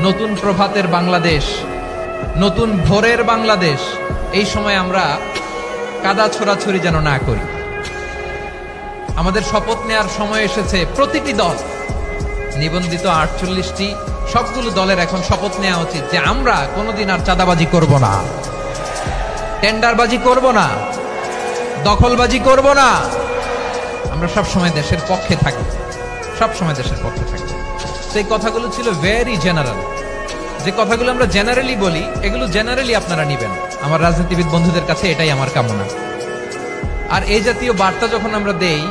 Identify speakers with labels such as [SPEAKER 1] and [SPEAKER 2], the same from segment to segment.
[SPEAKER 1] নতুন প্রভাতের বাংলাদেশ, নতুন ভোরের বাংলাদেশ। এই সময় আমরা কাদা ছোড়াছুড়ি যেন না করি। আমাদের শপথ নেওয়ার সময় এসেছে। প্রতিটি দল, নিবন্ধিত 48টি, সবগুলো দলের এখন শপথ নেওয়া উচিত যে আমরা কোনোদিন আর চাঁদাবাজি করব না, টেন্ডারবাজি করব না, দখলবাজি করব না। আমরা সবসময় দেশের পক্ষে থাকি, সবসময় দেশের পক্ষে থাকি। সেই কথাগুলো ছিল ভেরি জেনারেল। যে কথাগুলো আমরা জেনারেলি বলি, এগুলো জেনারেলি আপনারা নিবেন। আমার রাজনীতিবিদ বন্ধুদের কাছে এটাই আমার কামনা। আর এই জাতীয় বার্তা যখন আমরা দেই,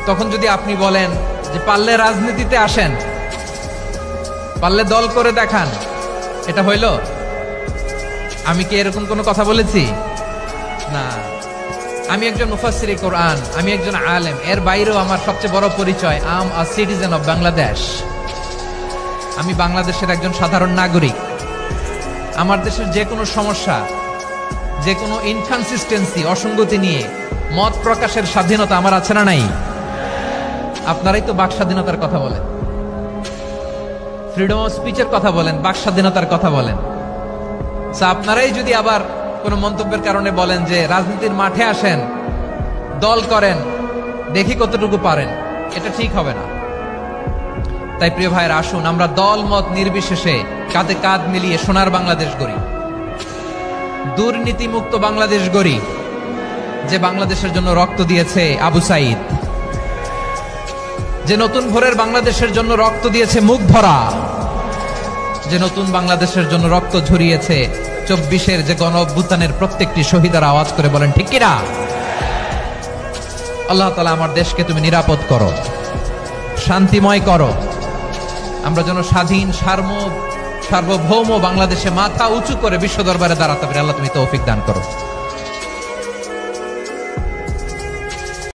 [SPEAKER 1] তখন যদি আপনি বলেন যে পারলে রাজনীতিতে আসেন, পারলে দল করে দেখান, এটা হইল? আমি কি এরকম কোনো কথা বলেছি? না। আমি একজন মুফাসসিরে কোরআন, আমি একজন আলেম। এর বাইরেও আমার সবচেয়ে বড় পরিচয়, I am a citizen of Bangladesh. আমি বাংলাদেশের একজন সাধারণ নাগরিক। আমার দেশের যে কোনো সমস্যা, যে কোনো ইনকনসিস্টেন্সি, অসঙ্গতি নিয়ে মত প্রকাশের স্বাধীনতা আমার আছে না নাই? আপনারাই তো বাক স্বাধীনতার কথা বলেন, ফ্রিডম অফ স্পিচের কথা বলেন, বাক স্বাধীনতার কথা বলেন। আপনারাই যদি আবার কোনো মন্তব্যের কারণে বলেন যে রাজনীতির মাঠে আসেন, দল করেন, দেখি কতটুকু পারেন, এটা ঠিক হবে না। তাই প্রিয় ভাইয়ের, আসুন আমরা দল মত নির্বিশেষে কাঁধে কাঁধ মিলিয়ে সোনার বাংলাদেশ গড়ি, দুর্নীতিমুক্ত বাংলাদেশ গড়ি। যে বাংলাদেশের জন্য রক্ত দিয়েছে আবু সাইদ, যে নতুন ভোরের বাংলাদেশের জন্য রক্ত দিয়েছে মুখ ভরা, যে নতুন বাংলাদেশের জন্য রক্ত ঝরিয়েছে 24-এর যে গণ অভ্যুত্থানের প্রত্যেকটি শহীদার। আওয়াজ করে বলেন ঠিক কিনা? আল্লাহ তাআলা আমার দেশকে তুমি নিরাপদ করো, শান্তিময় করো। আমরা যেন স্বাধীন, সার্বভৌম বাংলাদেশে মাথা উঁচু করে বিশ্ব দরবারে দাঁড়াতে পারি। আল্লাহ তুমি তৌফিক দান করো।